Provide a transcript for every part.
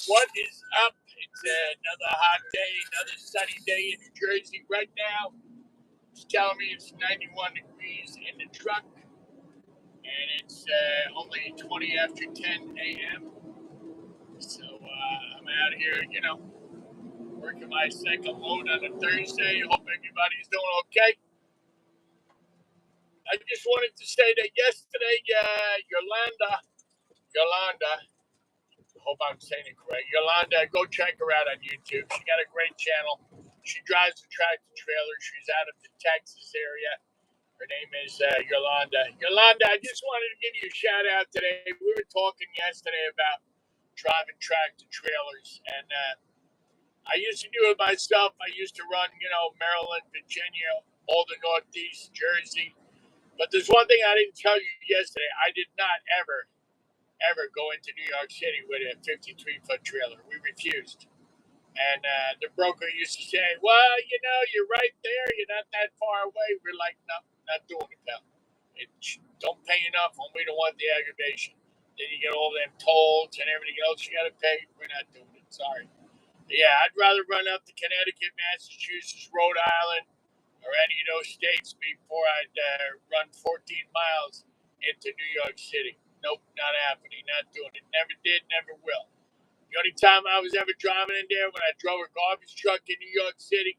What is up? It's another hot day, another sunny day in New Jersey right now. It's telling me it's 91 degrees in the truck, and it's only 20 after 10 a.m. So I'm out here, working my second load on a Thursday. Hope everybody's doing okay. I just wanted to say that yesterday, Yolanda, hope I'm saying it correct. Yolanda, go check her out on YouTube. She got a great channel. She drives a tractor trailer. She's out of the Texas area. Her name is Yolanda. Yolanda, I just wanted to give you a shout out today. We were talking yesterday about driving tractor trailers, and I used to do it myself. I used to run, Maryland, Virginia, all the Northeast, Jersey. But there's one thing I didn't tell you yesterday. I did not ever go into New York City with a 53-foot trailer. We refused. And the broker used to say, well, you're right there. You're not that far away. We're like, no, not doing it, pal. Don't pay enough when we don't want the aggravation. Then you get all them tolls and everything else you got to pay. We're not doing it. Sorry. Yeah, I'd rather run up to Connecticut, Massachusetts, Rhode Island, or any of those states before I'd run 14 miles into New York City. Nope, not happening, not doing it. Never did, never will. The only time I was ever driving in there when I drove a garbage truck in New York City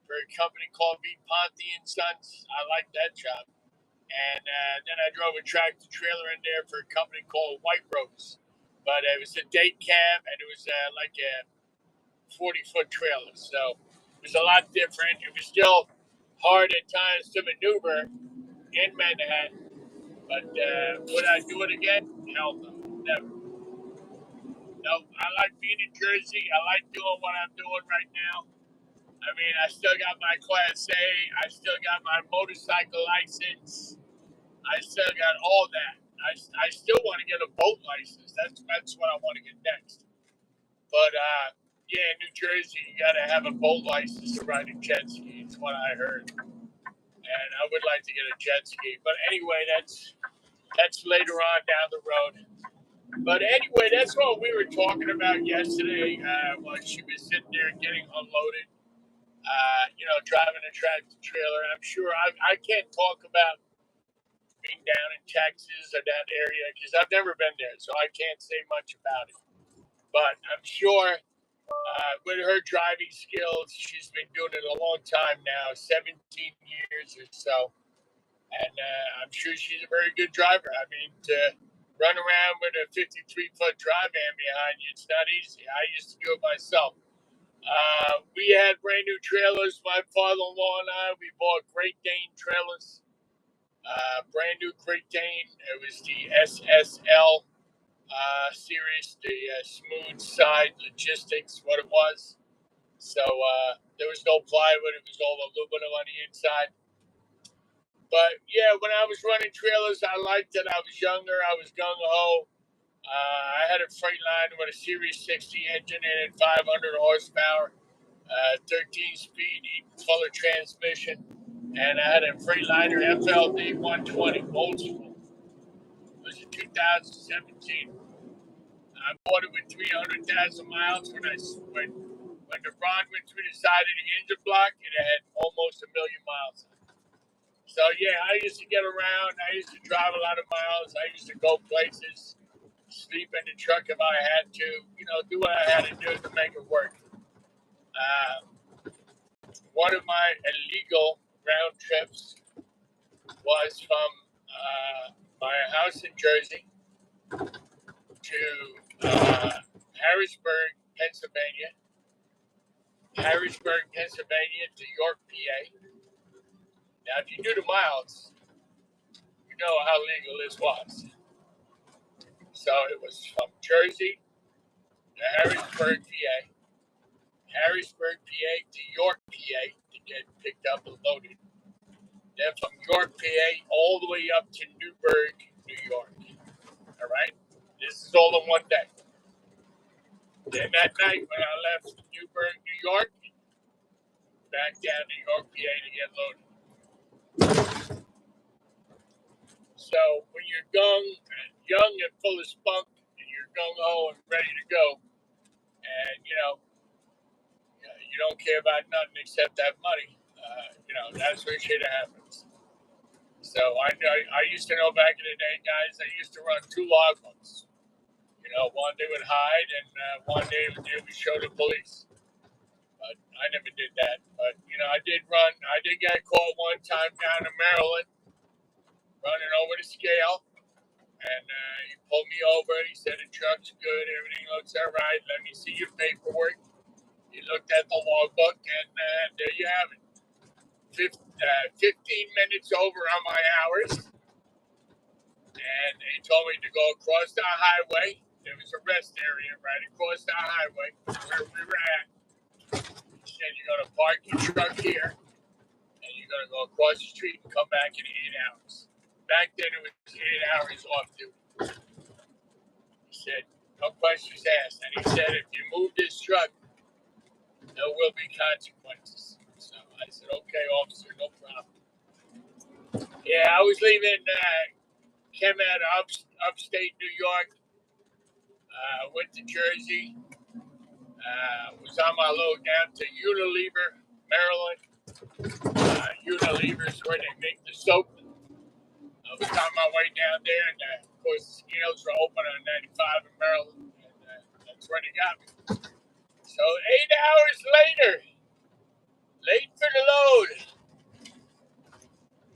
for a company called V. Ponte and Sons. I liked that job. And then I drove a tractor trailer in there for a company called White Rose. But it was a date cab, and it was like a 40-foot trailer. So it was a lot different. It was still hard at times to maneuver in Manhattan. But would I do it again? Hell no, never. No, I like being in Jersey. I like doing what I'm doing right now. I mean, I still got my Class A. I still got my motorcycle license. I still got all that. I still want to get a boat license. That's what I want to get next. But yeah, in New Jersey, you got to have a boat license to ride a jet ski. It's what I heard. And I would like to get a jet ski. But anyway, that's later on down the road. But anyway, that's what we were talking about yesterday while she was sitting there getting unloaded, driving a tractor trailer. I'm sure I can't talk about being down in Texas or that area because I've never been there, so I can't say much about it. But I'm sure with her driving skills, she's been doing it a long time now, 17 years or so. And I'm sure she's a very good driver. I mean, to run around with a 53-foot drive van behind you, it's not easy. I used to do it myself. We had brand new trailers. My father-in-law and I, we bought Great Dane trailers. Brand new Great Dane. It was the SSL series, the smooth side logistics, what it was. So there was no plywood. It was all aluminum on the inside. But yeah, when I was running trailers, I liked it. I was younger. I was gung-ho. I had a Freightliner with a Series 60 engine in it, 500 horsepower, 13-speed color transmission. And I had a Freightliner FLD 120 old school. It was in 2017. I bought it with 300,000 miles. When the rod went through the side of the engine block, it had almost 1 million miles. So yeah, I used to get around. I used to drive a lot of miles. I used to go places, sleep in the truck if I had to, do what I had to do to make it work. One of my illegal round trips was from my house in Jersey to Harrisburg, Pennsylvania to York, PA. Now, if you do the miles, you know how legal this was. So it was from Jersey to Harrisburg, PA, to York, PA to get picked up and loaded. Then from York, PA, all the way up to Newburgh, New York. All right? This is all in one day. Then that night when I left Newburgh, New York, back down to York, PA to get loaded. So when you're young and full of spunk, and you're gung-ho and ready to go, You don't care about nothing except that money. That's where shit happens. So I used to know back in the day, guys, I used to run 2 logbooks. One they would hide, and one day they would show the police. But I never did that. But I did get caught one time down in Maryland, running over the scale, and he pulled me over. He said the truck's good, everything looks all right. Let me see your paperwork. He looked at the logbook, and there you have it. 15 minutes over on my hours. And he told me to go across the highway. There was a rest area right across the highway where we were at. He said, you're going to park your truck here, and you're going to go across the street and come back in 8 hours. Back then, it was 8 hours off duty. He said, no questions asked. And he said, if you move this truck, there will be consequences. So I said, okay, officer, no problem. Yeah, I was leaving, came out of upstate New York, went to Jersey, was on my load down to Unilever, Maryland. Unilever is where they make the soap. I was on my way down there, and of course, the scales were open on 95 in Maryland, and that's where they got me. So 8 hours later, late for the load,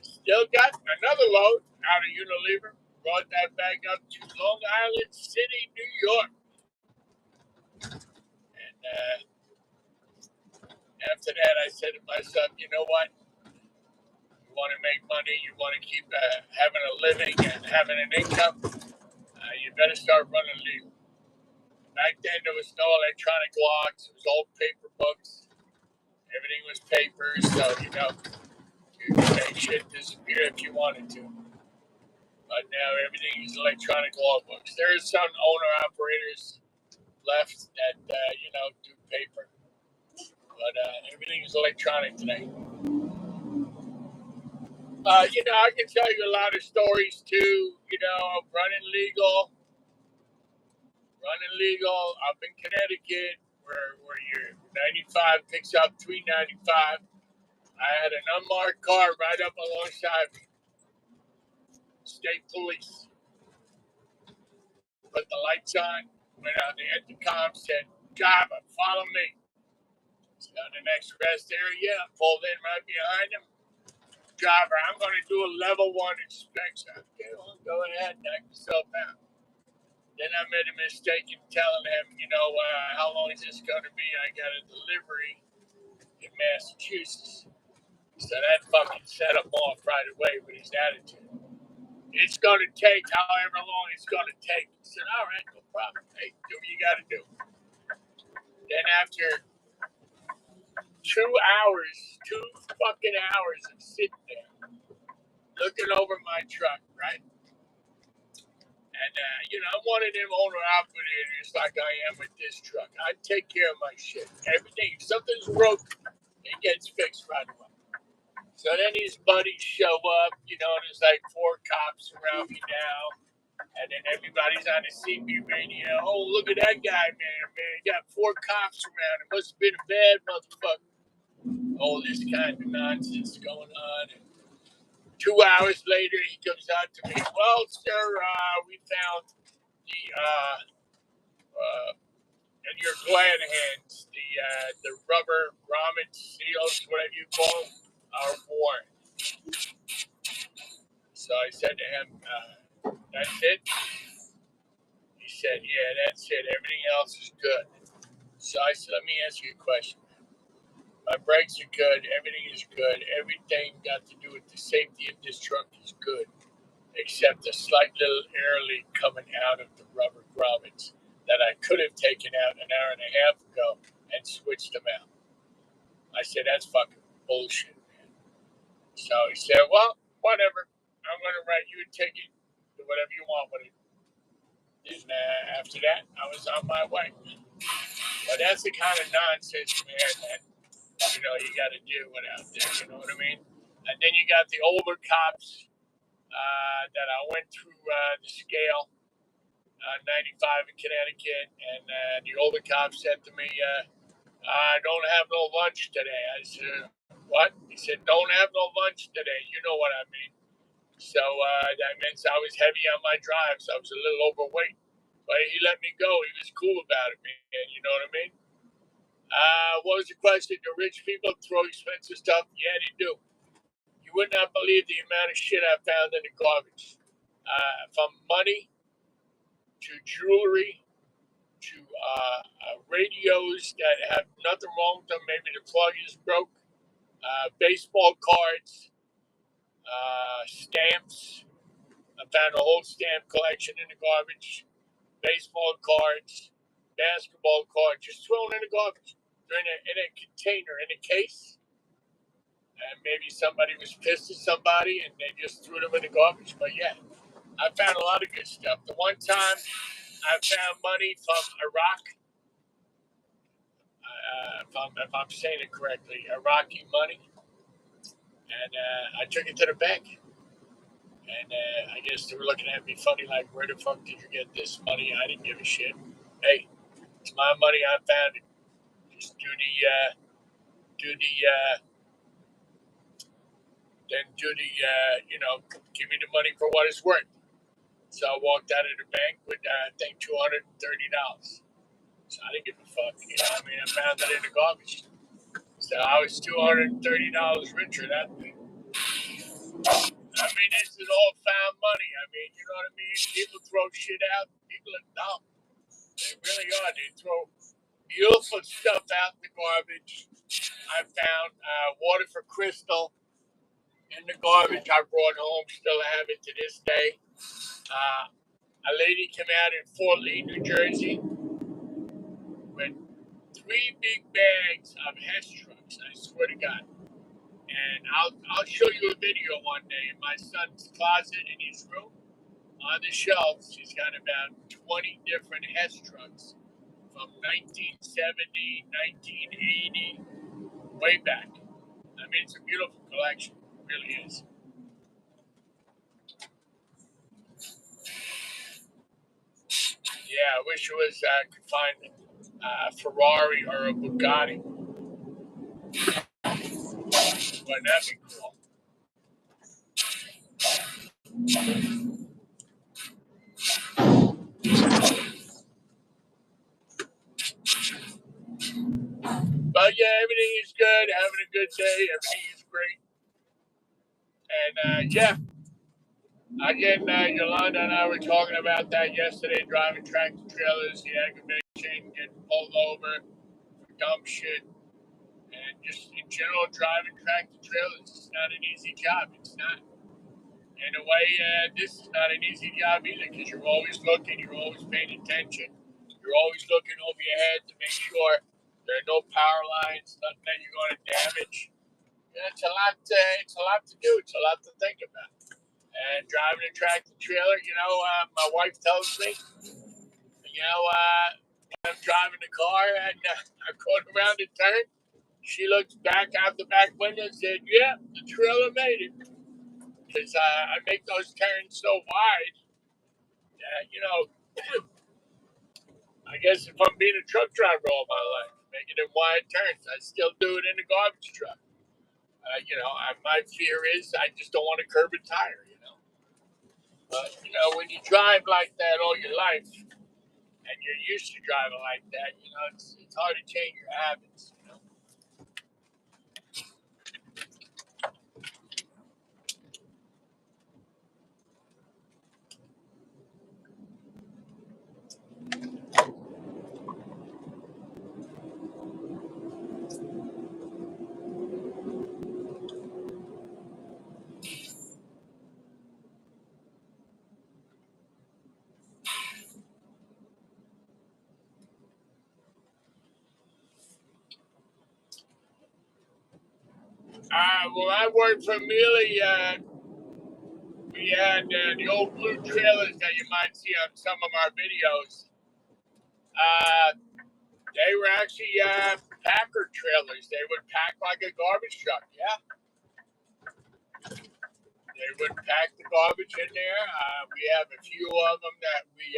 still got another load out of Unilever, brought that back up to Long Island City, New York. And after that, I said to myself, you know what? You want to make money, you want to keep having a living and having an income, you better start running legal. Back then, there was no electronic locks. It was old paper books. Everything was paper, so, you could make shit disappear if you wanted to. But now everything is electronic logbooks. There are some owner-operators left that, do paper. But everything is electronic today. I can tell you a lot of stories, too, of running legal up in Connecticut, where your 95 picks up 395. I had an unmarked car right up alongside me. State police. Put the lights on, went out the intercom, said, driver, follow me. So the next rest area, I pulled in right behind him. Driver, I'm going to do a level 1 inspection. Okay, well, go ahead, knock yourself out. Then I made a mistake in telling him, how long is this going to be? I got a delivery in Massachusetts. So that fucking set him off right away with his attitude. It's going to take however long it's going to take. He said, all right, no problem. Hey, do what you got to do. Then after 2 fucking hours of sitting there, looking over my truck, right? And, I'm one of them owner-operators like I am with this truck. I take care of my shit. Everything. If something's broken, it gets fixed right away. So then these buddies show up. There's like 4 cops around me now. And then everybody's on the CB radio. Oh, look at that guy, man. He got 4 cops around. It must have been a bad motherfucker. All this kind of nonsense going on. And 2 hours later, he comes out to me. Well, sir, we found in your glad hands, the rubber grommet seals, whatever you call them, are worn. So I said to him, that's it? He said, yeah, that's it. Everything else is good. So I said, let me ask you a question. My brakes are good. Everything is good. Everything got to do with the safety of this truck is good, except a slight little air leak coming out of the rubber grommets that I could have taken out an hour and a half ago and switched them out. I said, that's fucking bullshit, man. So he said, well, whatever. I'm going to write you a ticket. Do whatever you want with it. And after that, I was on my way. But that's the kind of nonsense, man, that, you got to deal with out there. You know what I mean? And then you got the older cops that I went through the scale, 95 in Connecticut. And the older cops said to me, I don't have no lunch today. I said, what? He said, don't have no lunch today. You know what I mean. So that meant I was heavy on my drive, so I was a little overweight. But he let me go. He was cool about it, man. You know what I mean? What was the question? Do rich people throw expensive stuff? Yeah, they do. You would not believe the amount of shit I found in the garbage. From money to jewelry to radios that have nothing wrong with them. Maybe the plug is broke. Baseball cards, stamps. I found a whole stamp collection in the garbage. Baseball cards, basketball cards, just thrown in the garbage. They're in a container, in a case. And maybe somebody was pissed at somebody and they just threw them in the garbage. But yeah, I found a lot of good stuff. The one time I found money from Iraq, if I'm saying it correctly, Iraqi money, and I took it to the bank. And I guess they were looking at me funny, like, where the fuck did you get this money? I didn't give a shit. Hey, it's my money. I found it. Just do the, give me the money for what it's worth. So I walked out of the bank with, I think, $230. So I didn't give a fuck. You know what I mean? I found that in the garbage. So I was $230 richer that day. I mean, this is all found money. I mean, you know what I mean? People throw shit out. People are dumb. They really are. They throw beautiful stuff out in the garbage. I found water for Crystal in the garbage. I brought home. Still have it to this day. A lady came out in Fort Lee, New Jersey, with 3 big bags of Hess trucks. I swear to God. And I'll show you a video one day in my son's closet in his room. On the shelves, he's got about 20 different Hess trucks from 1970, 1980, way back. I mean, it's a beautiful collection. It really is. Yeah, I wish I could find a Ferrari or a Bugatti. But that'd be cool. But yeah, everything is good. Having a good day. Everything is great. And yeah, again, Yolanda and I were talking about that yesterday, driving tractor trailers, the aggravation, getting pulled over for dumb shit, and just in general, driving tractor trailers is not an easy job. It's not. In a way, this is not an easy job either because you're always looking, you're always paying attention, you're always looking over your head to make sure there are no power lines, nothing that you're going to damage. Yeah, it's a lot. It's a lot to do. It's a lot to think about. And driving a tractor trailer, my wife tells me, when I'm driving the car and I'm going around the turn, she looks back out the back window and said, "Yeah, the trailer made it." Because I make those turns so wide that, I guess if I'm being a truck driver all my life, making them wide turns, I still do it in the garbage truck. My fear is I just don't want to curb a tire. But, when you drive like that all your life and you're used to driving like that, it's hard to change your habits. Well, I worked for Mealy. We had the old blue trailers that you might see on some of our videos. They were actually packer trailers. They would pack like a garbage truck. Yeah, they would pack the garbage in there. We have a few of them that we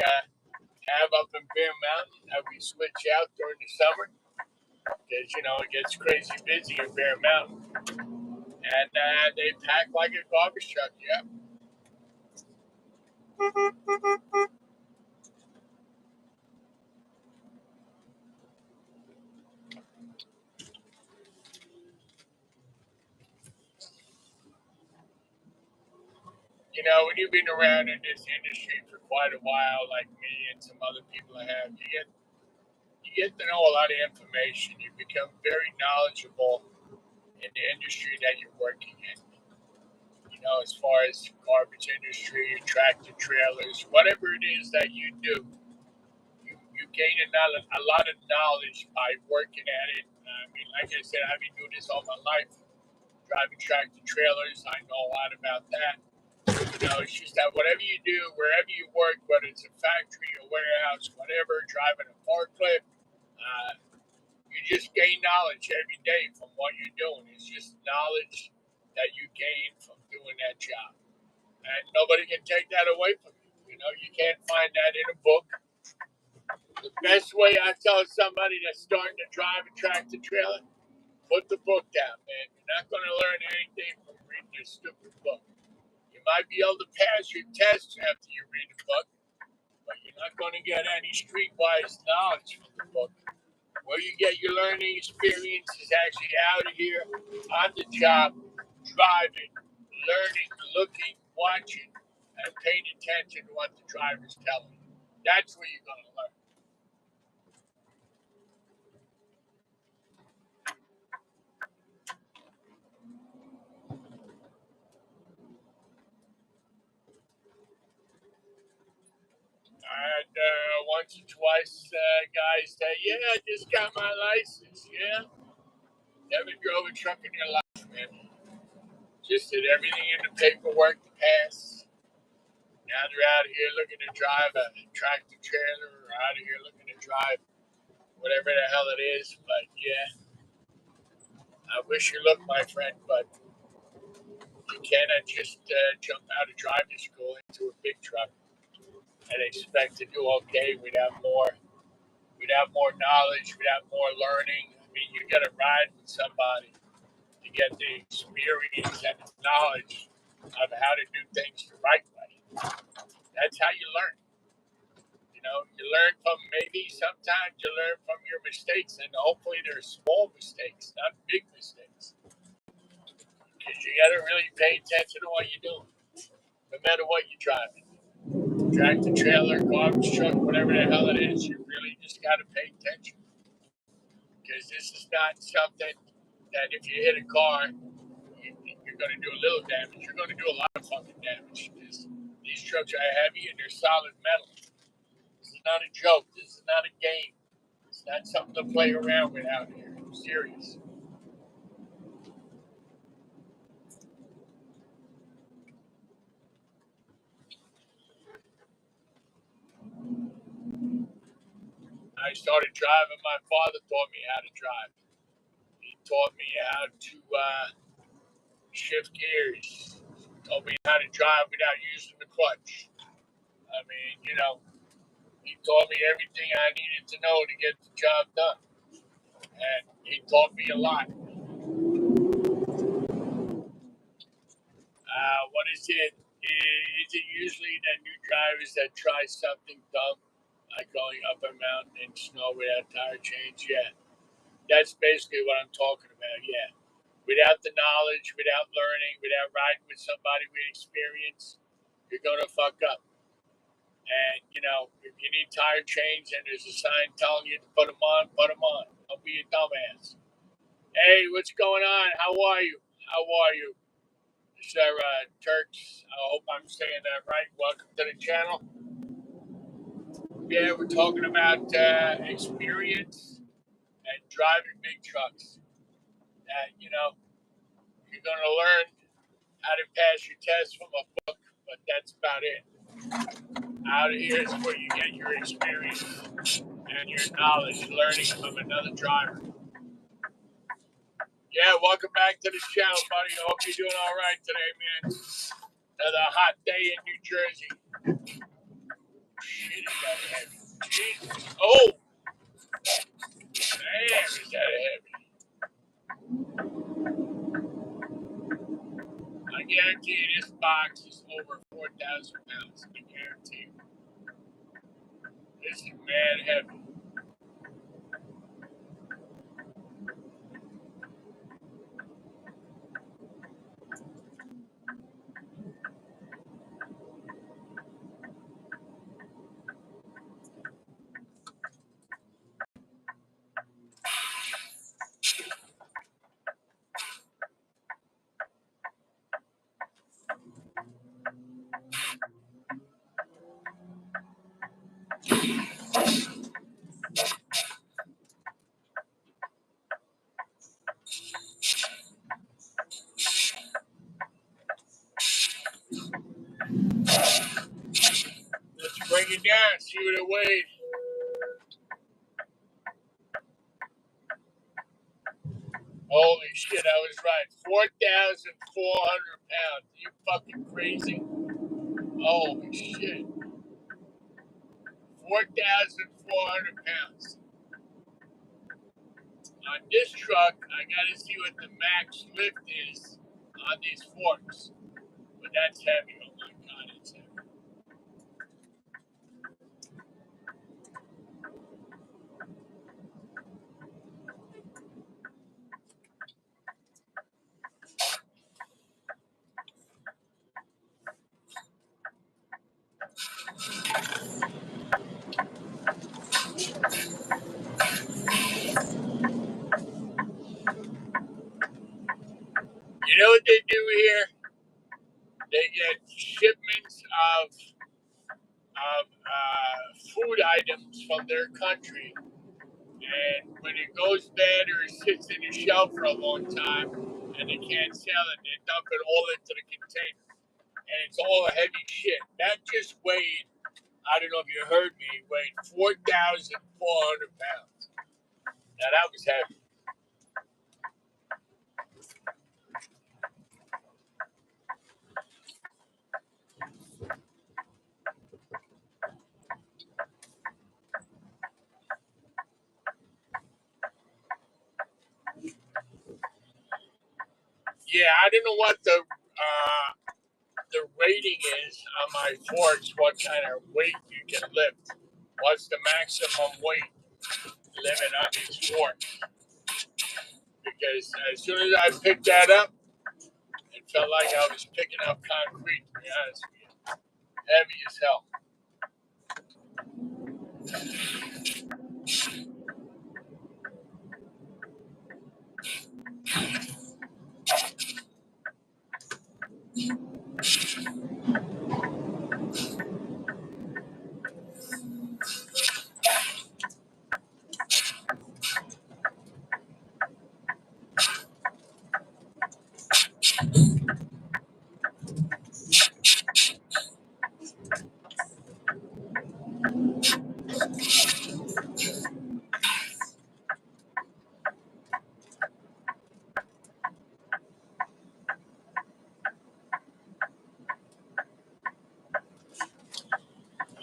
have up in Bear Mountain that we switch out during the summer. because it gets crazy busy in Bear Mountain, and they pack like a garbage truck. Yeah. When you've been around in this industry for quite a while, like me and some other people I have, you get to know a lot of information. You become very knowledgeable in the industry that you're working in. As far as garbage industry, tractor trailers, whatever it is that you do, you gain a lot of knowledge by working at it. I mean, like I said, I've been doing this all my life, driving tractor trailers. I know a lot about that. It's just that whatever you do, wherever you work, whether it's a factory, a warehouse, whatever, driving a forklift, you just gain knowledge every day from what you're doing. It's just knowledge that you gain from doing that job. And nobody can take that away from you. You can't find that in a book. The best way I tell somebody that's starting to drive a tractor trailer, put the book down, man. You're not going to learn anything from reading a stupid book. You might be able to pass your test after you read the book, but you're not going to get any streetwise knowledge from the book. Where you get your learning experience is actually out of here, on the job, driving, learning, looking, watching, and paying attention to what the driver's telling you. That's where you're going to learn. And once or twice, guys say, "Yeah, I just got my license." Yeah, never drove a truck in your life, man. Just did everything in the paperwork to pass. Now they're out here looking to drive a tractor trailer, or out of here looking to drive whatever the hell it is. But yeah, I wish you luck, my friend, but you cannot just jump out of driving school into a big truck and expect to do okay without more knowledge, without more learning. I mean, you got to ride with somebody to get the experience and the knowledge of how to do things the right way. That's how you learn. You learn from, maybe sometimes you learn from your mistakes, and hopefully they're small mistakes, not big mistakes. Because you got to really pay attention to what you're doing, no matter what you're driving. Tractor trailer, garbage truck, whatever the hell it is, you really just got to pay attention. Because this is not something that if you hit a car, you're going to do a little damage. You're going to do a lot of fucking damage. These trucks are heavy and they're solid metal. This is not a joke. This is not a game. It's not something to play around with out here. I'm serious. I started driving. My father taught me how to drive. He taught me how to shift gears. Told me how to drive without using the clutch. I mean, he taught me everything I needed to know to get the job done. And he taught me a lot. What is it? Is it usually that new drivers that try something dumb, like going up a mountain in snow without tire change? Yeah, that's basically what I'm talking about. Yeah, without the knowledge, without learning, without riding with somebody with experience, you're gonna fuck up. And if you need tire change and there's a sign telling you to put them on, put them on. Don't be a dumbass. Hey, what's going on? How are you? How are you? Sir Turks, I hope I'm saying that right. Welcome to the channel. Yeah, we're talking about experience and driving big trucks. You're going to learn how to pass your test from a book, but that's about it. Out of here is where you get your experience and your knowledge, learning from another driver. Yeah, welcome back to the channel, buddy. I hope you're doing all right today, man. Another hot day in New Jersey. Shit, is that heavy? Jesus. Oh! Damn, is that guarantee you this box is over 4,000 pounds. I guarantee you. This is mad heavy. Let's bring it down, see what it weighs. Holy shit, I was right. 4,400 pounds. Are you fucking crazy? Holy shit. 4,400 pounds. On this truck, I gotta see what the max lift is on these forks. But that's heavy. Oh my god, it's heavy. You know what they do here? They get shipments of food items from their country, and when it goes bad or it sits in a shelf for a long time and they can't sell it, they dump it all into the container, and it's all heavy shit. That just weighed, I don't know if you heard me, weighed 4,400 pounds. Now that was heavy. Yeah, I don't know what the rating is on my forks, what kind of weight you can lift. What's the maximum weight limit on these forks? Because as soon as I picked that up, it felt like I was picking up concrete, to be honest with you. Heavy as hell.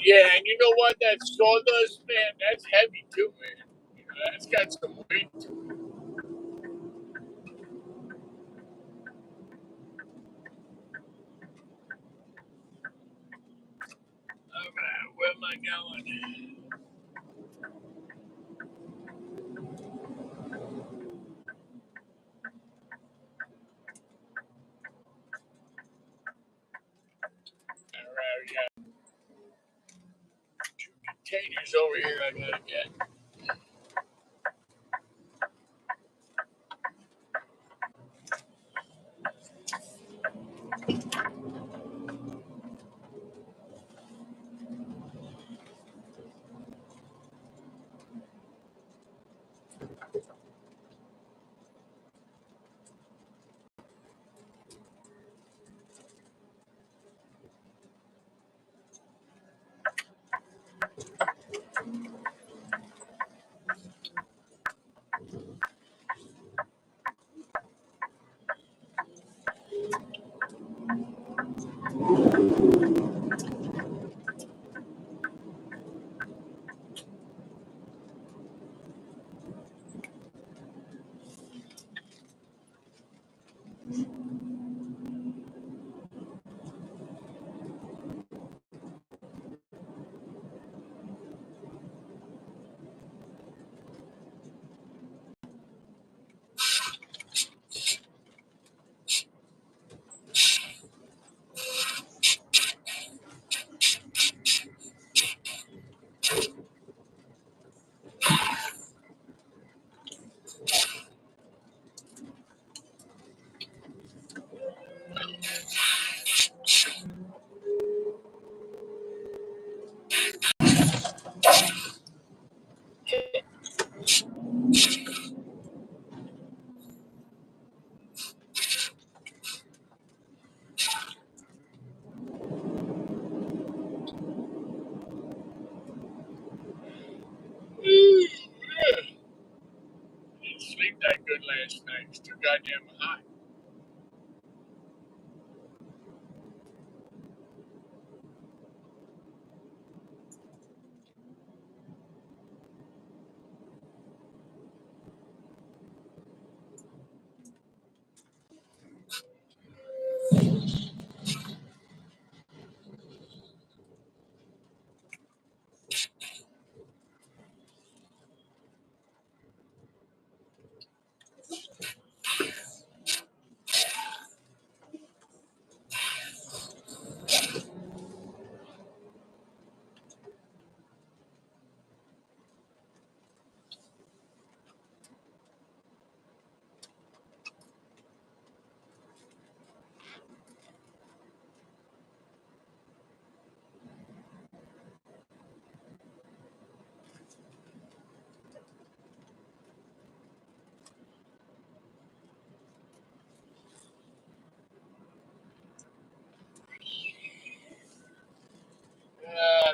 Yeah, and you know what that sawdust, man? That's heavy too, man. You know, that's got some weight to it. All right, where am I going? All right, we got 2 containers over here I gotta get. last night. It was too goddamn hot.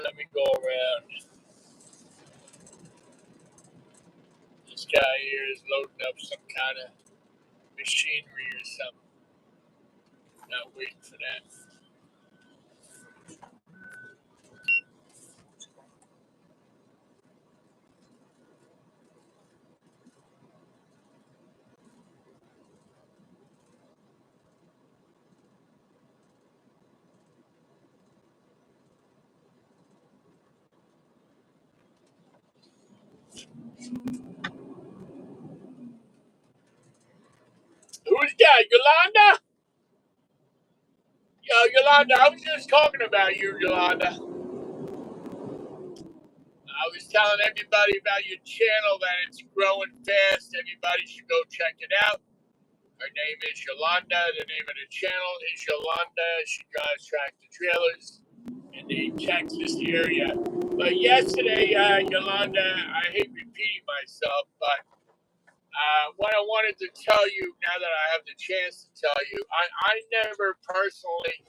Let me go around. This guy here is loading up some kind of machinery or something. Not waiting for that. Who's that? Yolanda? Yo, Yolanda, I was just talking about you, Yolanda. I was telling everybody about your channel that it's growing fast. Everybody should go check it out. Her name is Yolanda. The name of the channel is Yolanda. She drives tractor trailers in the Texas area. But yesterday, Yolanda, I hate repeating myself, but what I wanted to tell you now that I have the chance to tell you, I never personally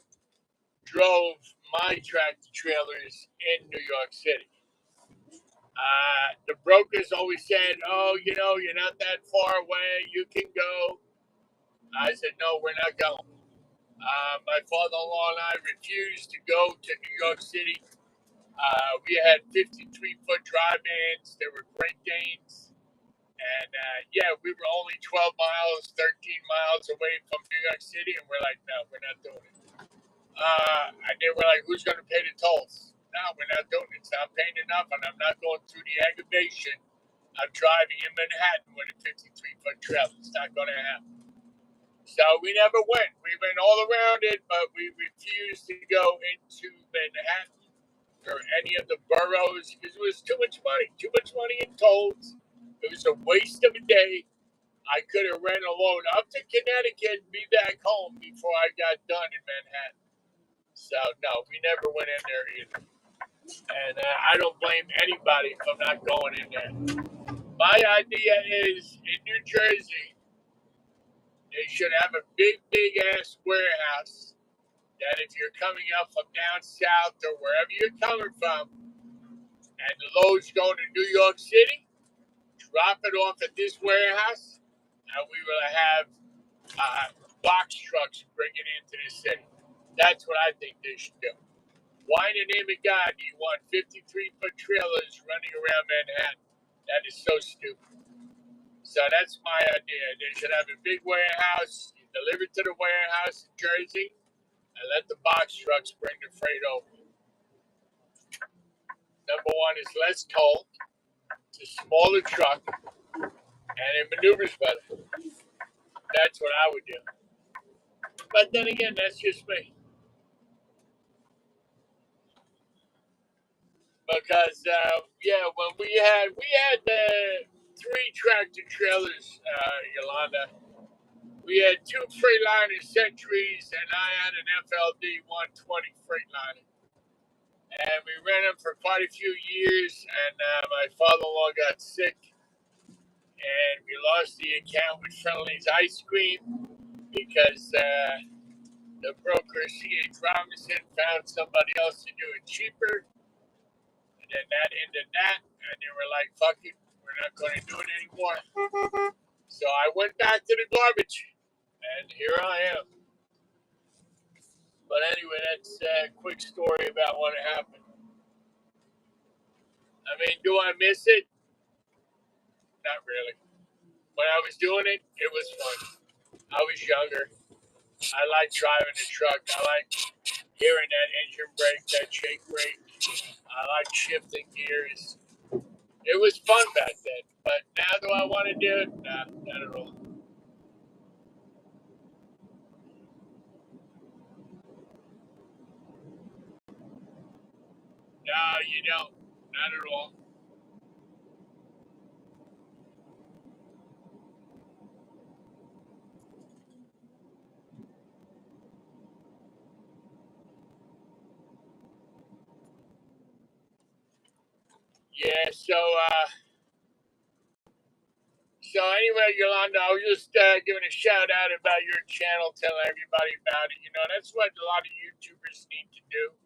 drove my tractor trailers in New York City. The brokers always said, "Oh, you're not that far away. You can go." I said, "No, we're not going." My father-in-law and I refused to go to New York City. We had 53-foot drive-ins. They were Great Danes. And we were only 12 miles, 13 miles away from New York City. And we're like, no, we're not doing it. And they were like, who's going to pay the tolls? No, we're not doing it. So I'm paying enough, and I'm not going through the aggravation of driving in Manhattan with a 53-foot trailer. It's not going to happen. So we never went. We went all around it, but we refused to go into Manhattan or any of the boroughs because it was too much money in tolls. It was a waste of a day. I could have ran a load up to Connecticut and be back home before I got done in Manhattan. So no, we never went in there either. And I don't blame anybody for not going in there. My idea is in New Jersey, they should have a big ass warehouse that if you're coming up from down south or wherever you're coming from, and the load's going to New York City, drop it off at this warehouse, and we will have box trucks bring it into the city. That's what I think they should do. Why in the name of God do you want 53-foot trailers running around Manhattan? That is so stupid. So that's my idea. They should have a big warehouse, you deliver it to the warehouse in Jersey, and let the box trucks bring the freight over. Number one is less toll, it's a smaller truck, and it maneuvers better. That's what I would do. But then again, that's just me. Because when we had 3 tractor trailers, Yolanda. We had 2 Freightliner Centuries, and I had an FLD 120 Freightliner. And we ran them for quite a few years, and my father-in-law got sick, and we lost the account with Friendly's Ice Cream because the broker, C.H. Robinson, found somebody else to do it cheaper. And then that ended that, and they were like, fuck it, we're not going to do it anymore. So So I went back to the garbage, and here I am. But anyway, that's a quick story about what happened. I mean, do I miss it? Not really. When I was doing it, it was fun. I was younger. I like driving the truck. I like hearing that engine brake, that shake brake. I like shifting gears. It was fun back then. But now do I want to do it? Nah, not at all. No, you don't. Not at all. Yeah, so anyway, Yolanda, I was just giving a shout out about your channel, telling everybody about it. You know, that's what a lot of YouTubers need to do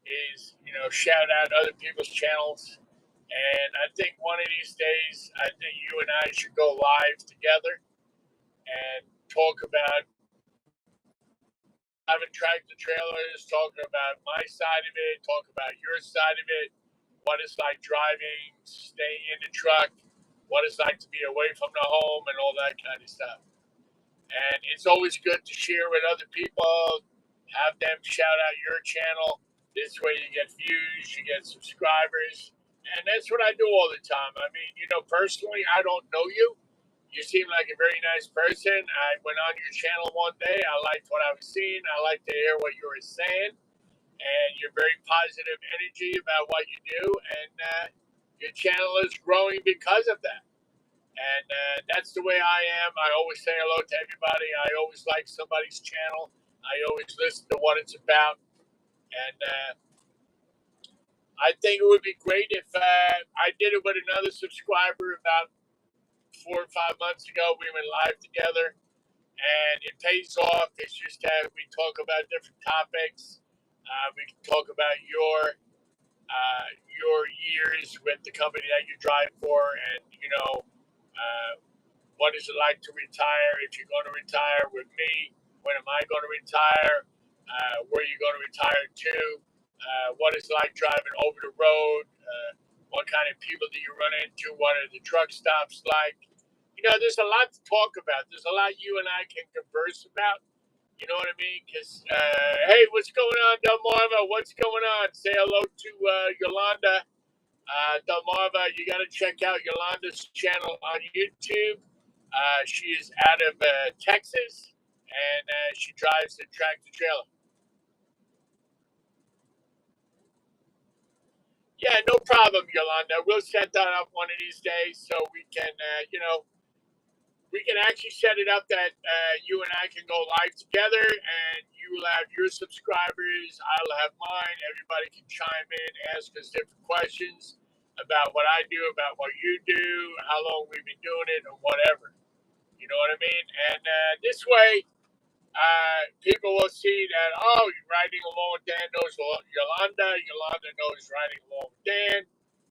is, shout out other people's channels. And I think one of these days, I think you and I should go live together and talk about having tractor trailers, talking about my side of it, talk about your side of it, what it's like driving, staying in the truck, what it's like to be away from the home, and all that kind of stuff. And it's always good to share with other people, have them shout out your channel. This way you get views, you get subscribers. And that's what I do all the time. I mean, personally, I don't know you. You seem like a very nice person. I went on your channel one day. I liked what I was seeing. I liked to hear what you were saying. And you're very positive energy about what you do. And your channel is growing because of that. And that's the way I am. I always say hello to everybody. I always like somebody's channel. I always listen to what it's about. And I think it would be great if I did it with another subscriber about 4 or 5 months ago. We went live together, and it pays off. It's just that we talk about different topics. We can talk about your years with the company that you drive for, and what is it like to retire? If you're going to retire with me, when am I going to retire? Where are you going to retire to? What is it like driving over the road? What kind of people do you run into? What are the truck stops like? There's a lot to talk about. There's a lot you and I can converse about. You know what I mean? Because, hey, what's going on, Delmarva? What's going on? Say hello to Yolanda. Delmarva, you got to check out Yolanda's channel on YouTube. She is out of Texas, and she drives the tractor trailer. Yeah, no problem, Yolanda. We'll set that up one of these days so we can, we can actually set it up that you and I can go live together, and you will have your subscribers, I'll have mine. Everybody can chime in, ask us different questions about what I do, about what you do, how long we've been doing it, or whatever. You know what I mean? And this way, people will see that, oh, you're riding along with Dan knows Yolanda. Yolanda knows riding along with Dan.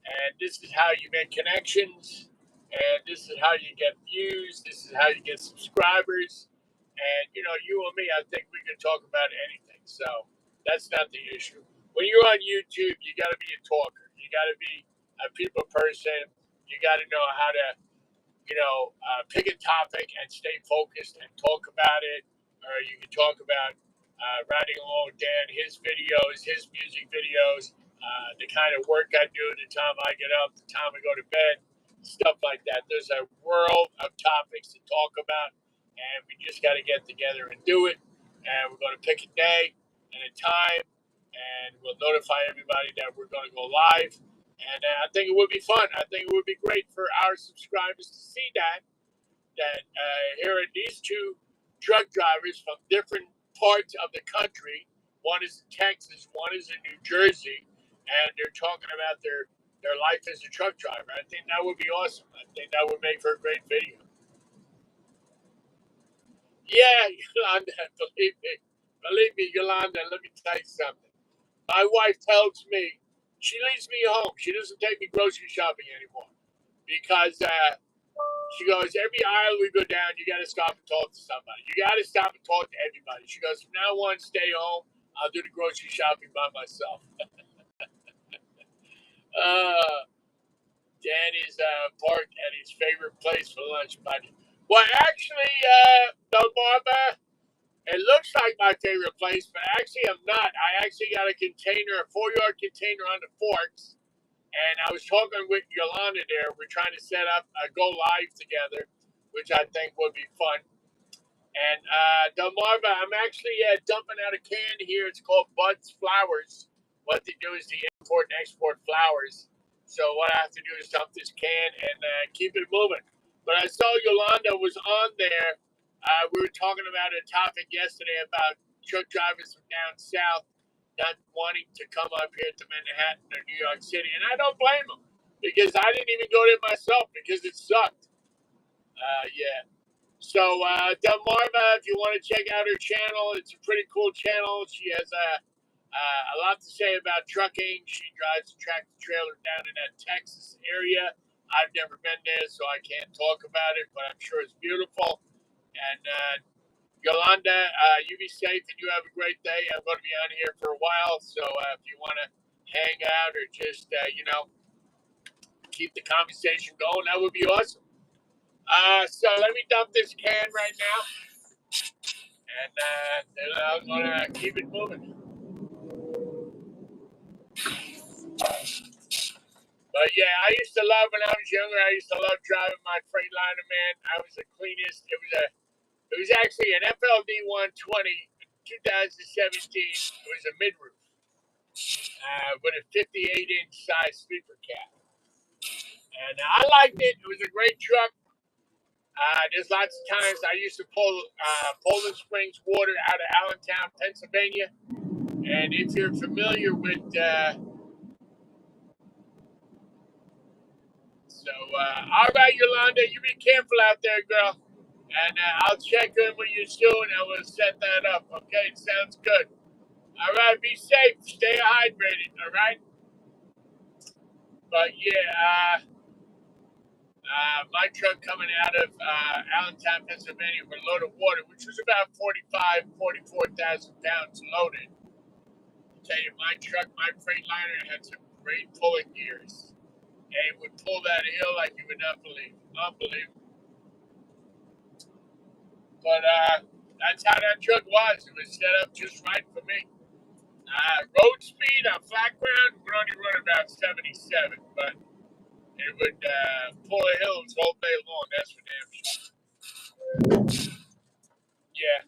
And this is how you make connections. And this is how you get views. This is how you get subscribers. And, you and me, I think we can talk about anything. So that's not the issue. When you're on YouTube, you got to be a talker. You got to be a people person. You got to know how to pick a topic and stay focused and talk about it. Or you can talk about riding along with Dan, his videos, his music videos, the kind of work I do, the time I get up, the time I go to bed, stuff like that. There's a world of topics to talk about, and we just got to get together and do it. And we're going to pick a day and a time, and we'll notify everybody that we're going to go live. And I think it would be fun. I think it would be great for our subscribers to see that here are these two truck drivers from different parts of the country. One is in Texas, one is in New Jersey, and they're talking about their life as a truck driver. I think that would be awesome. I think that would make for a great video. Yeah, Yolanda, believe me, Yolanda. Let me tell you something. My wife tells me she leaves me home. She doesn't take me grocery shopping anymore because She goes, every aisle we go down, you got to stop and talk to somebody. You got to stop and talk to everybody. She goes, from now on, stay home. I'll do the grocery shopping by myself. Danny's parked at his favorite place for lunch, buddy. Well, actually, Marva, it looks like my favorite place, but actually I'm not. I actually got a container, a 4-yard container on the forks, and I was talking with Yolanda there. We're trying to set up a go live together, which I think would be fun. And Delmarva, I'm actually dumping out a can here. It's called Bud's Flowers. What they do is they import and export flowers. So what I have to do is dump this can and keep it moving. But I saw Yolanda was on there. We were talking about a topic yesterday about truck drivers from down south not wanting to come up here to Manhattan or New York City. And I don't blame them because I didn't even go there myself because it sucked. Yeah. So, Delmarva, if you want to check out her channel, it's a pretty cool channel. She has a lot to say about trucking. She drives a tractor trailer down in that Texas area. I've never been there, so I can't talk about it, but I'm sure it's beautiful. And Yolanda, you be safe and you have a great day. I'm going to be on here for a while, so if you want to hang out or just, keep the conversation going, that would be awesome. So let me dump this can right now. And then I'm going to keep it moving. But yeah, I used to love when I was younger. I used to love driving my Freightliner, man. I was the cleanest. It was actually an FLD 120, 2017. It was a mid-roof with a 58-inch size sleeper cab. And I liked it. It was a great truck. There's lots of times I used to pull Poland Springs water out of Allentown, Pennsylvania. And if you're familiar with, all right, Yolanda, you be careful out there, girl. And I'll check in with you soon and we'll set that up. Okay, it sounds good. All right, be safe. Stay hydrated, all right? But yeah, my truck coming out of Allentown, Pennsylvania with a load of water, which was about 44,000 pounds loaded. I'll tell you, my truck, my Freightliner had some great pulling gears. And it would pull that hill like you would not believe. Unbelievable. But that's how that truck was. It was set up just right for me. Road speed on flat ground would only run about 77, but it would pull the hills all day long. That's for damn sure. Yeah.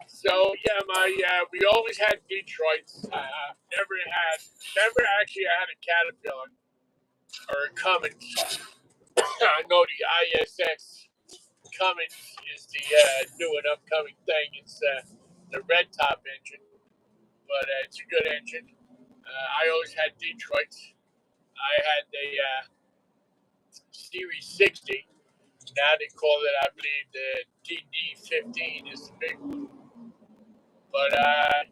So yeah, we always had Detroits. Never actually had a Caterpillar or a Cummins. I know the ISX Cummins is the new and upcoming thing. It's the red top engine, but it's a good engine. I always had Detroits. I had the Series 60. Now they call it, I believe, the DD15 is the big one. But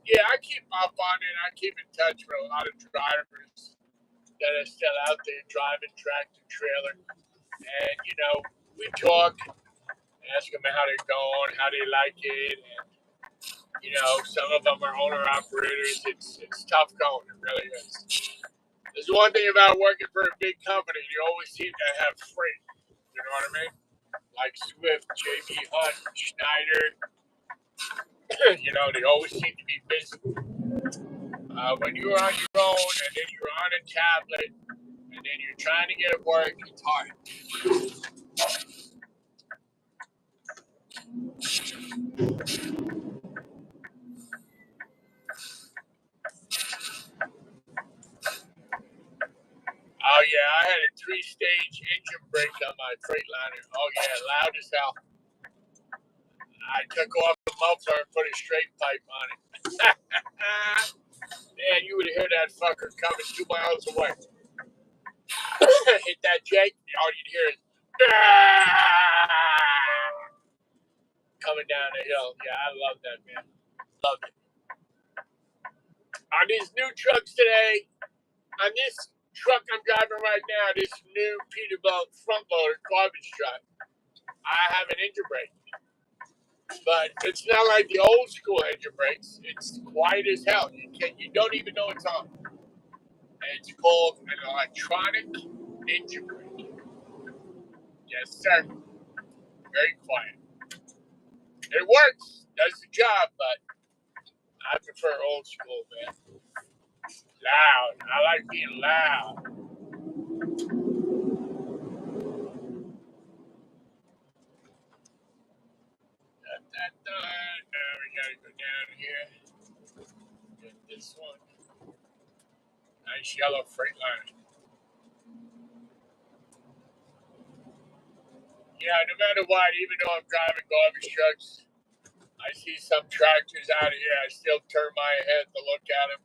yeah, I keep up on it. I keep in touch with a lot of drivers that are still out there driving tractor trailer. And, we talk, ask them how they're going, how they like it. And, some of them are owner operators. It's tough going. It really is. There's one thing about working for a big company. You always seem to have freight. You know what I mean? Like Swift, JB Hunt, Schneider. They always seem to be busy. When you're on your own and then you're on a tablet and then you're trying to get it work, it's hard. Oh yeah, I had a 3-stage engine brake on my Freightliner. Oh yeah, loud as hell. I took off the muffler and put a straight pipe on it. Man, you would hear that fucker coming 2 miles away. Hit that Jake, all you'd hear is coming down the hill. Yeah, I love that, man. Love it. On these new trucks today, on this truck I'm driving right now, this new Peterbilt front loader garbage truck, I have an engine brake. But it's not like the old school engine brakes. It's quiet as hell. You don't even know it's on. And it's called an electronic engine brake. Yes, sir. Very quiet. It works, does the job, but I prefer old school, man. Loud. I like being loud. Now we gotta go down here. Get this one. Nice yellow Freightliner. Yeah, no matter what, even though I'm driving garbage trucks, I see some tractors out here. I still turn my head to look at them.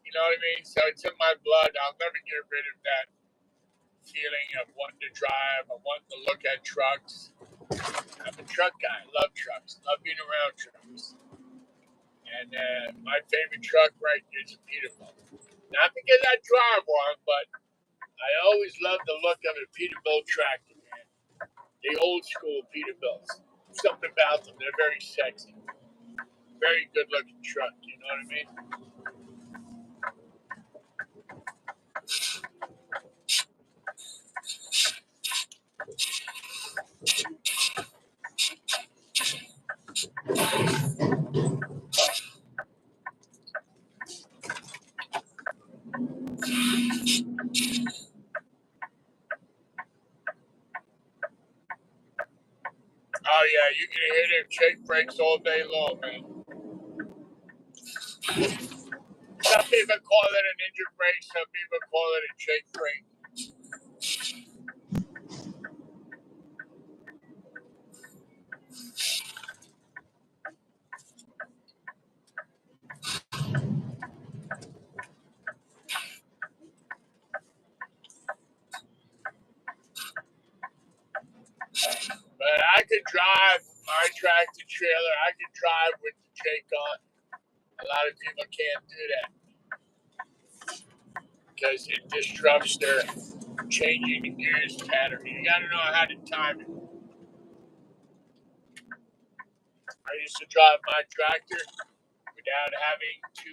You know what I mean? So it's in my blood. I'll never get rid of that feeling of wanting to drive, of wanting to look at trucks. I'm a truck guy. I love trucks. Love being around trucks. And my favorite truck right here is a Peterbilt. Not because I drive one, but I always love the look of a Peterbilt tractor, man. The old school Peterbilts. Something about them. They're very sexy. Very good looking truck. You know what I mean? Oh yeah, you can hear them shake brakes all day long, man. Some people call it an engine brake, some people call it a shake brake. But I could drive my tractor trailer, I could drive with the shake on. A lot of people can't do that because it disrupts their changing the gears pattern. You gotta know how to time it. I used to drive my tractor without having to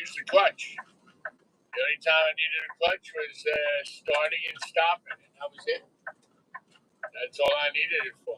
use the clutch. The only time I needed a clutch was starting and stopping, and that was it. That's all I needed it for.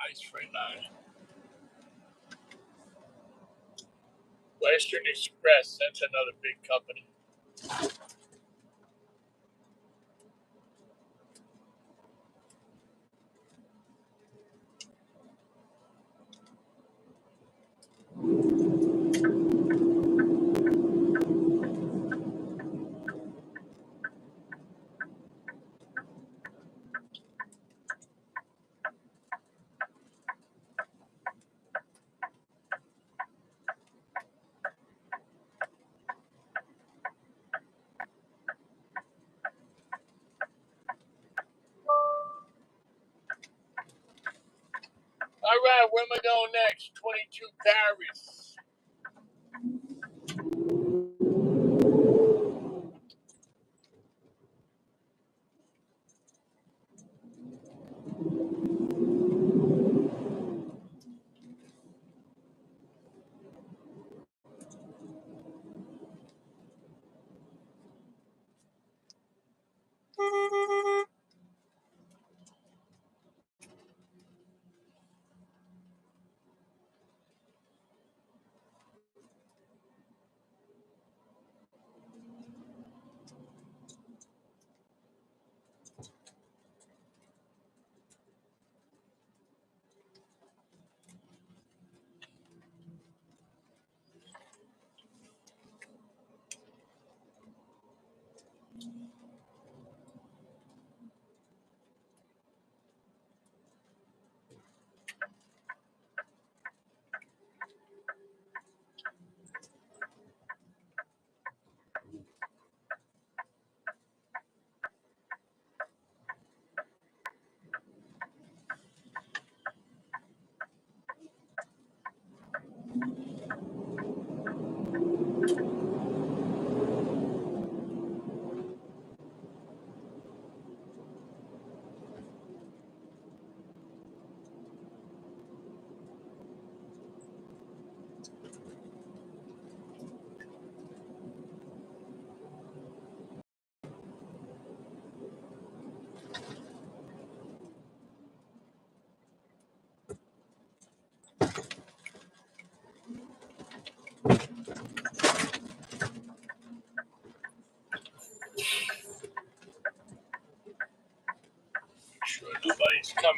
Nice Freightliner. Western Express, that's another big company. All right, where am I going next? 22 Paris.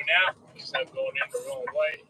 now because I'm going in the wrong way.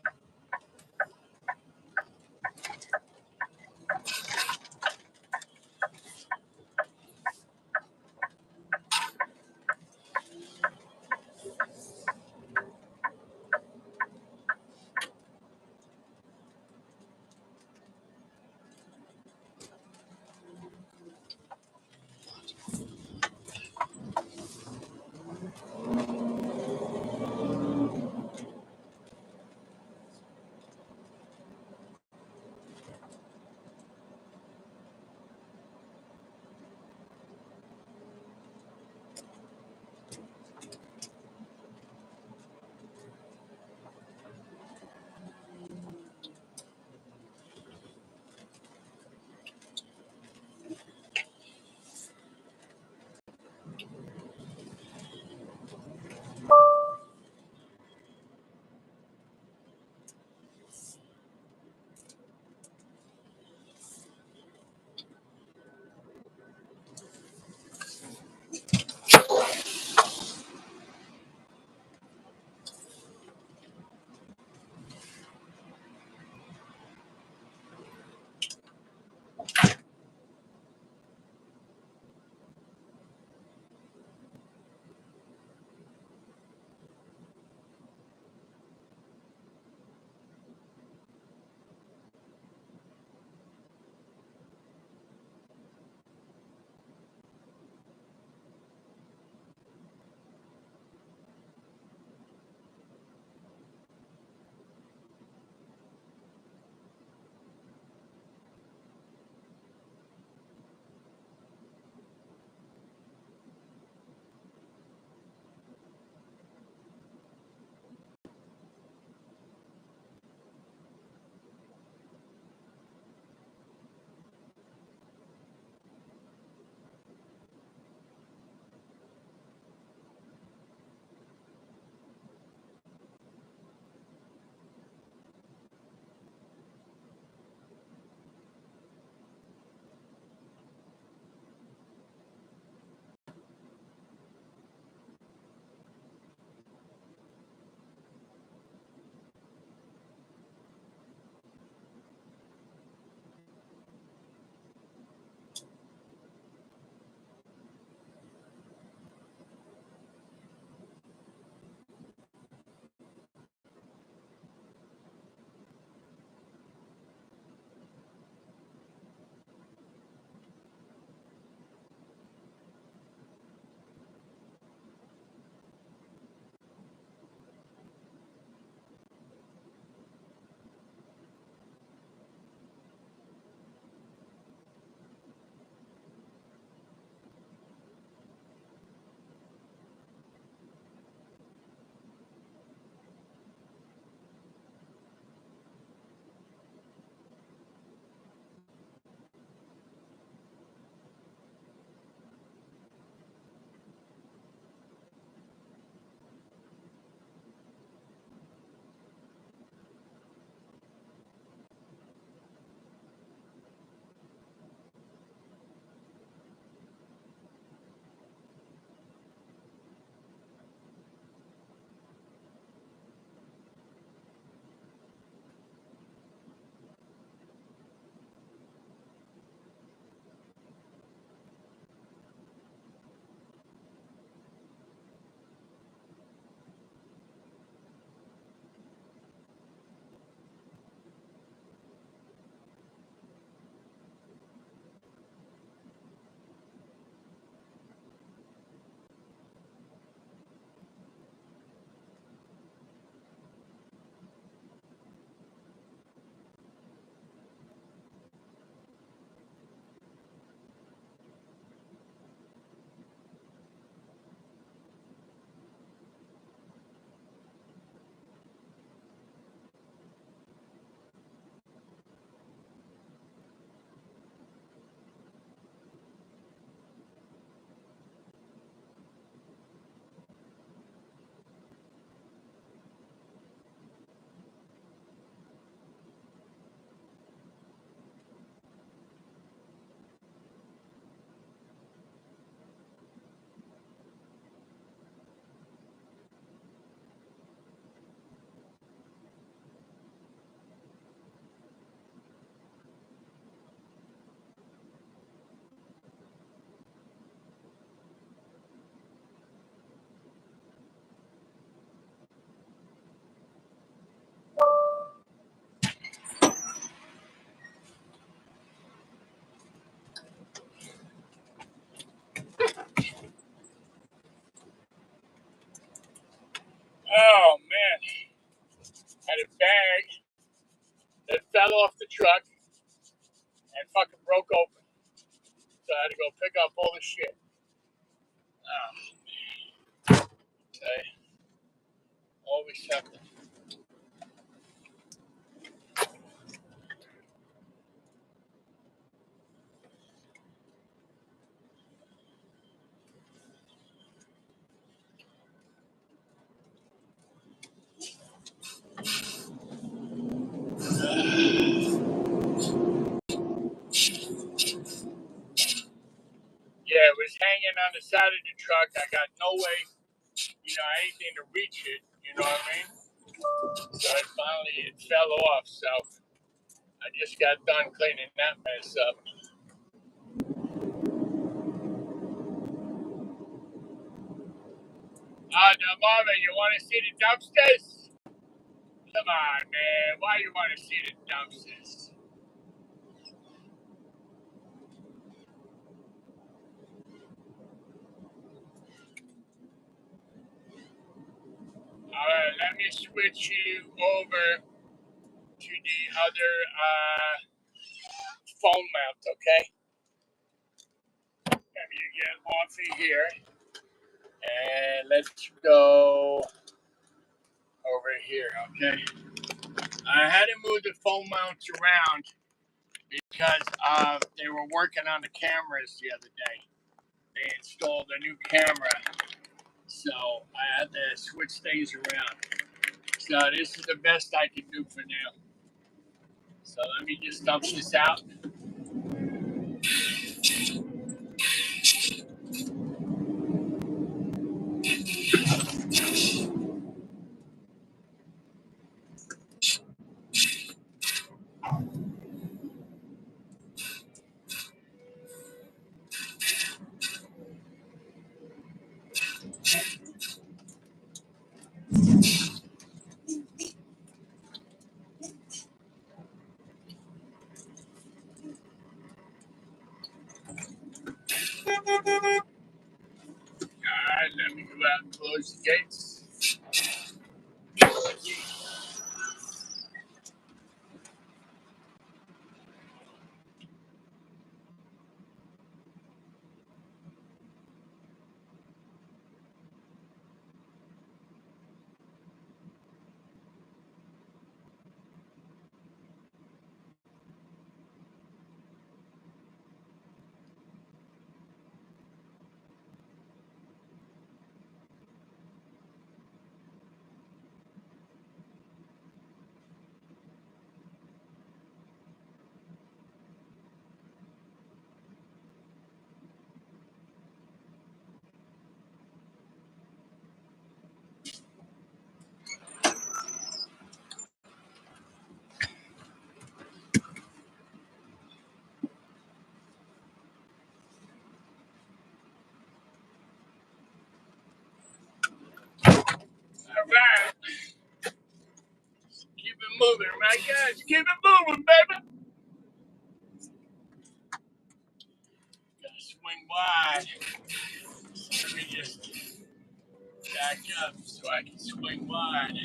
go pick up all the shit. Okay. Always something. Yeah, it was hanging on the side of the truck. I got no way, anything to reach it. You know what I mean? So it fell off. So I just got done cleaning that mess up. Marvin, you want to see the dumpsters? Come on, man. Why you want to see the dumpsters? All right, let me switch you over to the other phone mount, okay? Let me get off of here. And let's go over here, okay? I had to move the phone mounts around because they were working on the cameras the other day. They installed a new camera, so I had to switch things around. So this is the best I can do for now. So let me just dump this out. All right, let me go out and close the gates. All right. Keep it moving, right, guys? Keep it moving, baby. Gotta swing wide. Let me just back up so I can swing wide.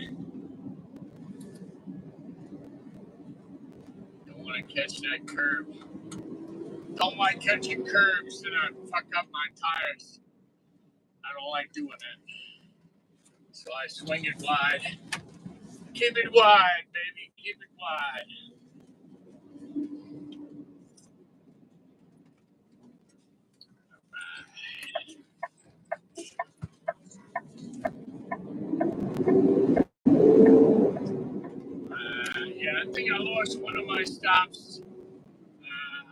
Don't want to catch that curve. Don't like catching curves that fuck up my tires. I don't like doing that. So I swing it wide. Keep it wide, baby. Keep it wide. Yeah, I think I lost one of my stops.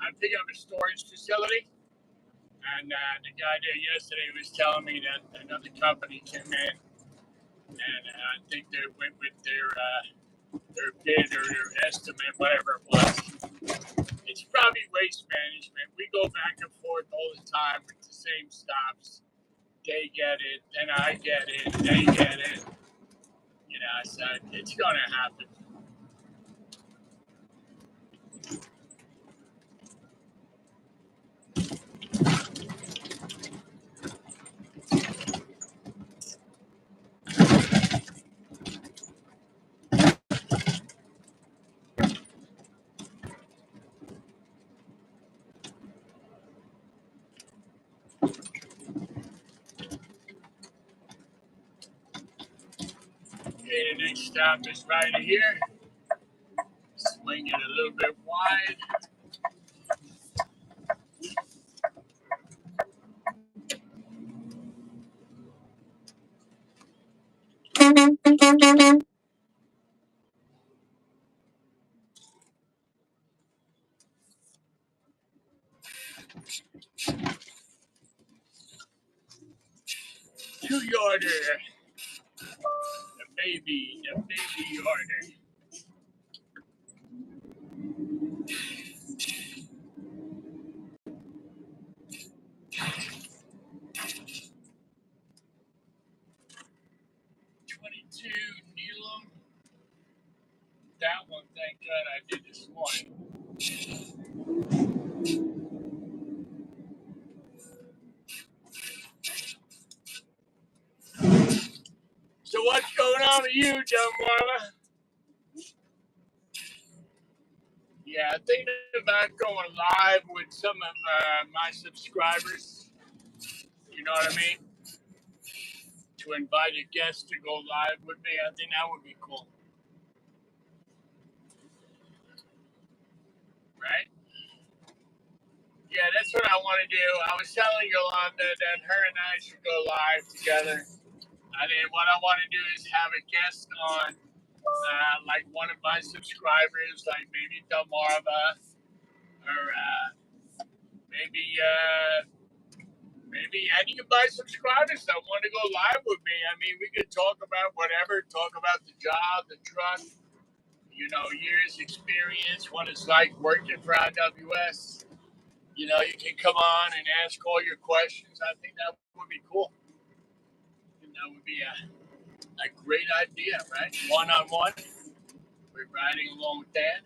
I pick up a storage facility, and the guy there yesterday was telling me that another company came in, and I think they went with their bid or their estimate, whatever it was. It's probably waste management. We go back and forth all the time with the same stops. They get it, then I get it, they get it. So it's gonna happen. Okay, the next stop is right here. Swing it a little bit wide. Two-yarder. The baby yarder. .22 Needle. That one, thank God I did this morning. So what's going on with you, John Marla? Yeah, I think about going live with some of my subscribers. You know what I mean? To invite a guest to go live with me, I think that would be cool, right? Yeah, that's what I want to do. I was telling Yolanda that her and I should go live together. And then what I want to do is have a guest on, like one of my subscribers, like maybe Delmarva, or maybe maybe any of my subscribers that want to go live with me. I mean, we could talk about whatever, talk about the job, the truck, years experience, what it's like working for IWS. You can come on and ask all your questions. I think that would be cool. And that would be a great idea, right? One on one. We're riding along with that.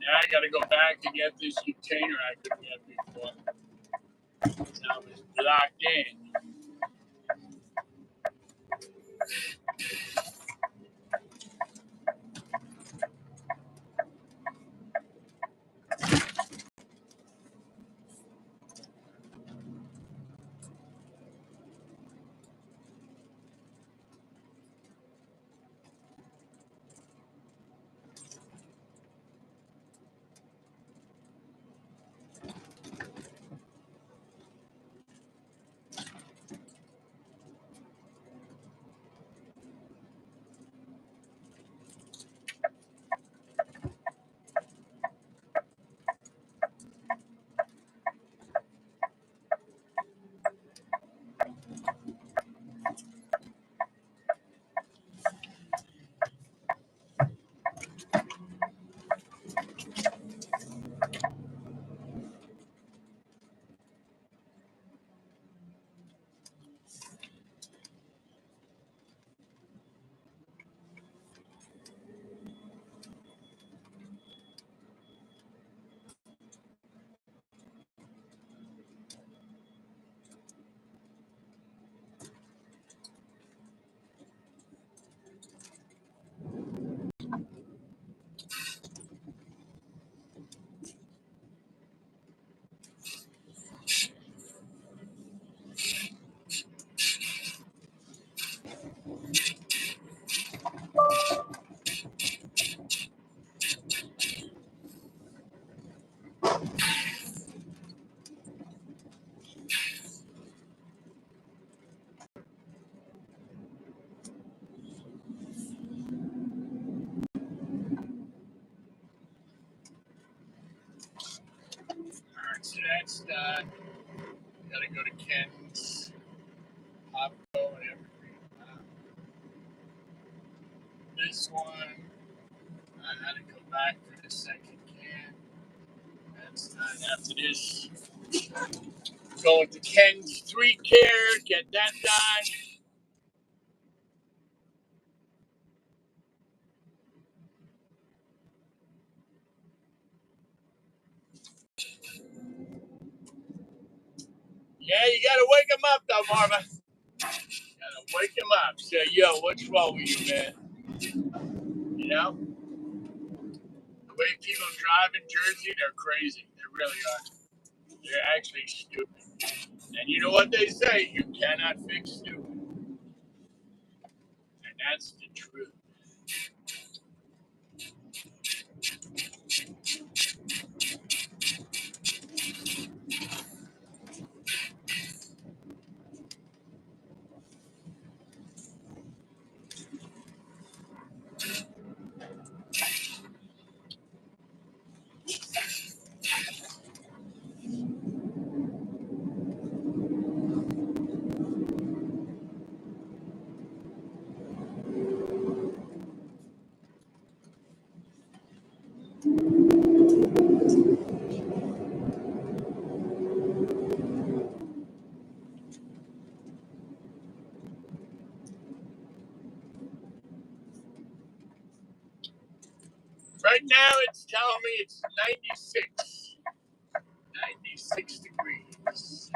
Now I got to go back and get this container I couldn't get before. Now it's locked in. Alright, so that's done. Gotta go to Ken's, Popco, and everything. This one, I had to go back for the second can. That's done. After this, go to Ken's 3 care, get that done. Yeah, you gotta wake him up though, Marva. Gotta wake him up. Say, yo, what's wrong with you, man? You know? The way people drive in Jersey, they're crazy. They really are. They're actually stupid. And you know what they say? You cannot fix stupid. And that's the truth. Right now, it's telling me it's 96. 96 degrees.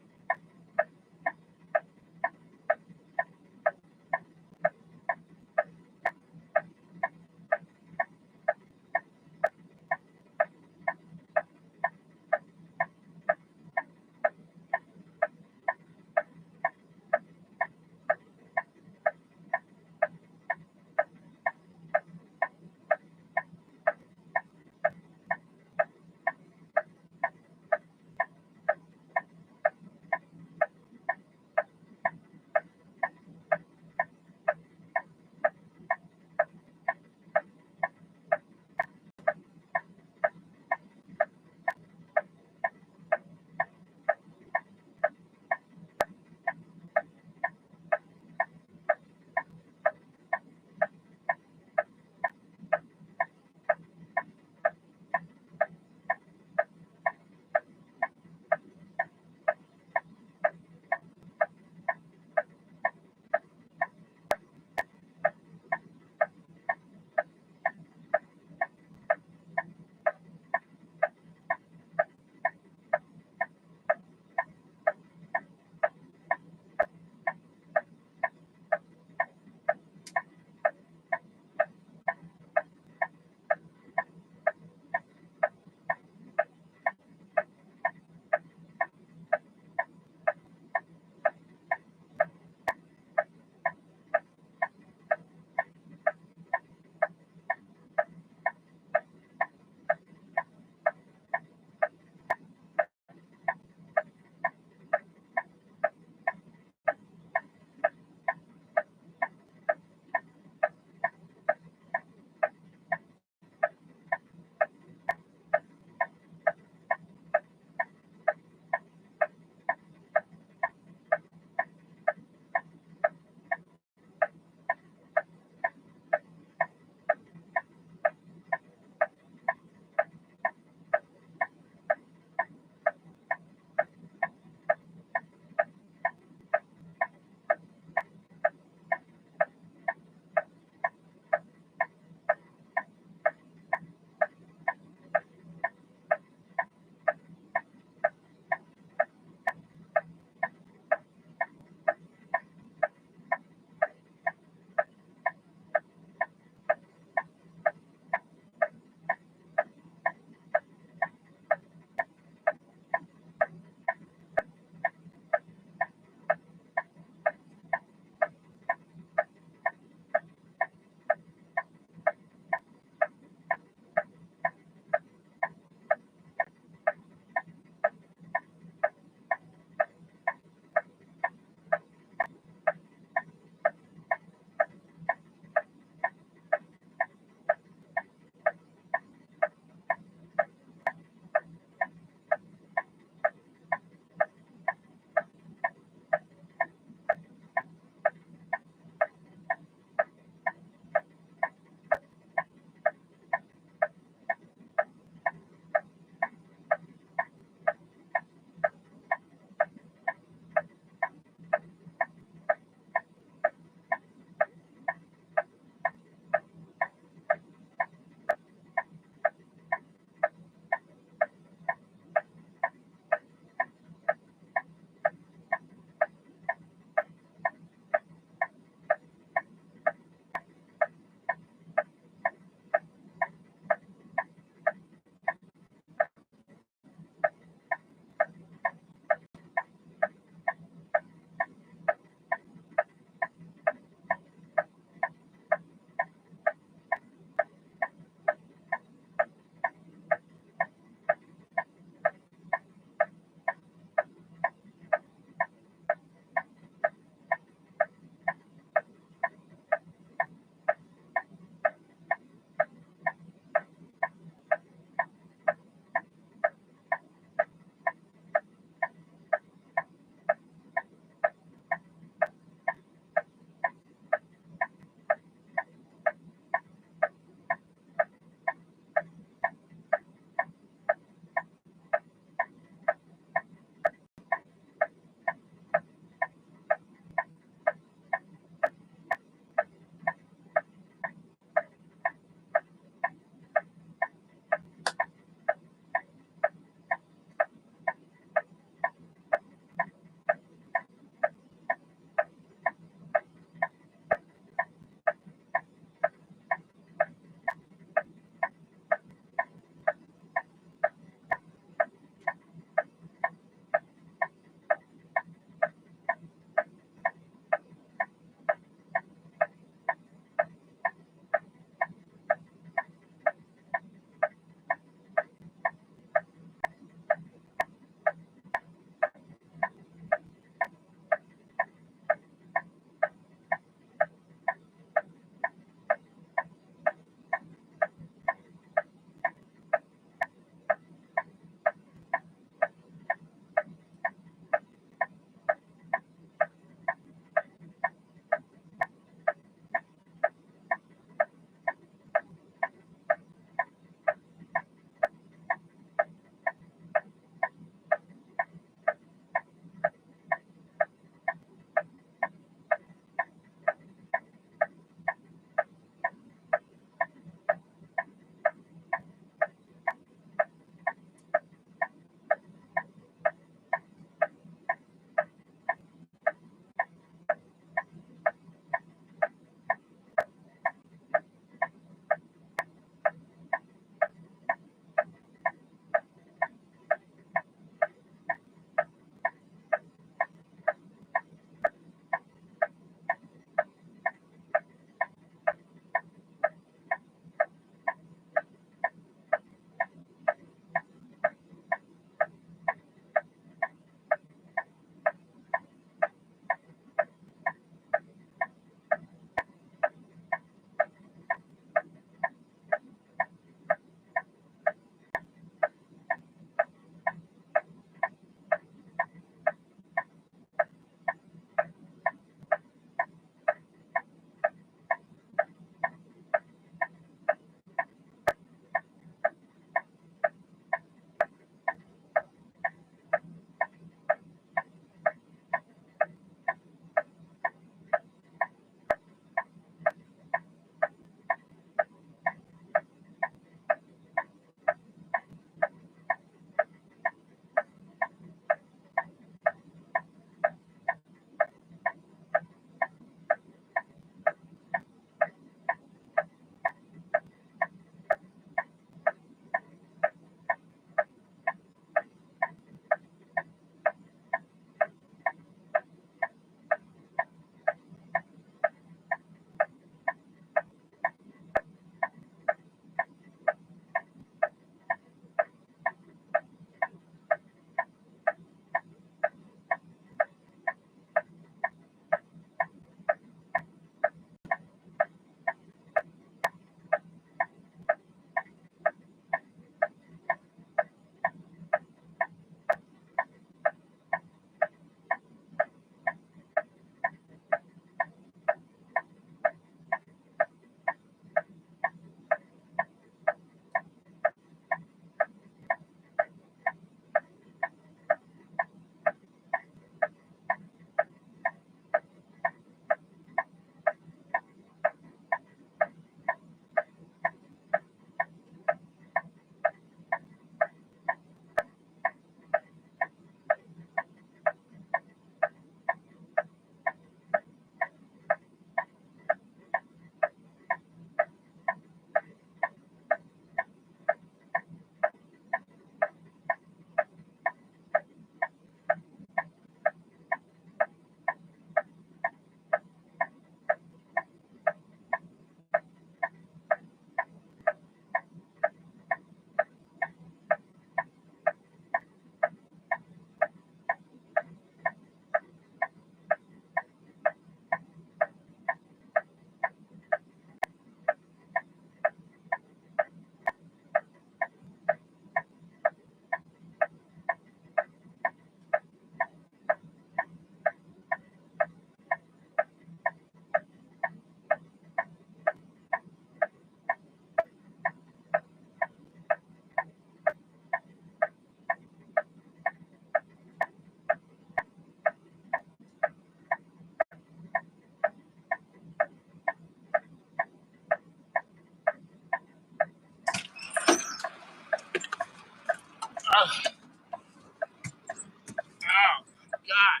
Oh, God.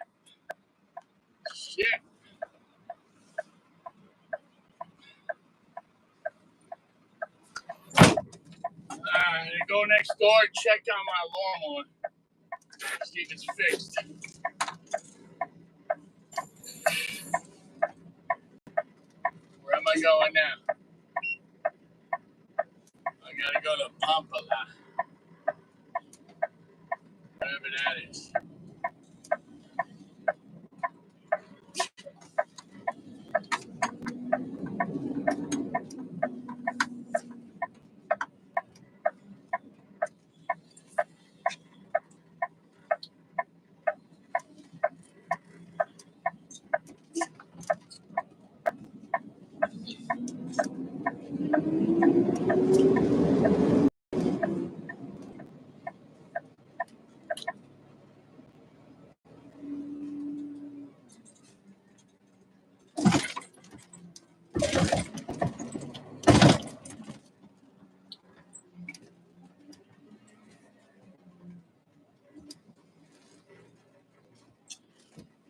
Shit. I go next door and check on my lawnmower. See if it's fixed. Where am I going now? I gotta go to Pampala. Whatever that is.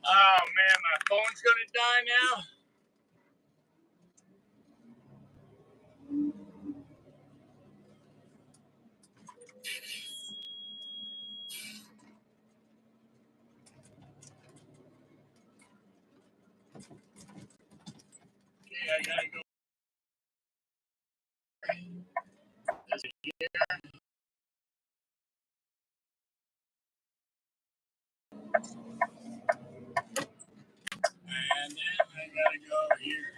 Oh man, my phone's gonna die now. Okay, I gotta go. There's a here. And then I gotta go here.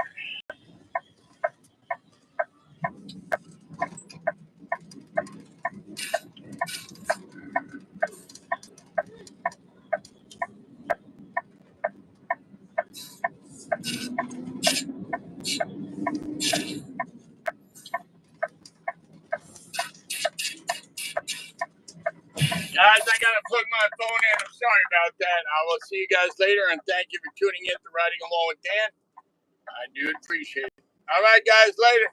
Guys, I gotta plug my phone in. I'm sorry about that. I will see you guys later, and thank you for tuning in to Riding Along with Dan. I do appreciate it. All right, guys, later.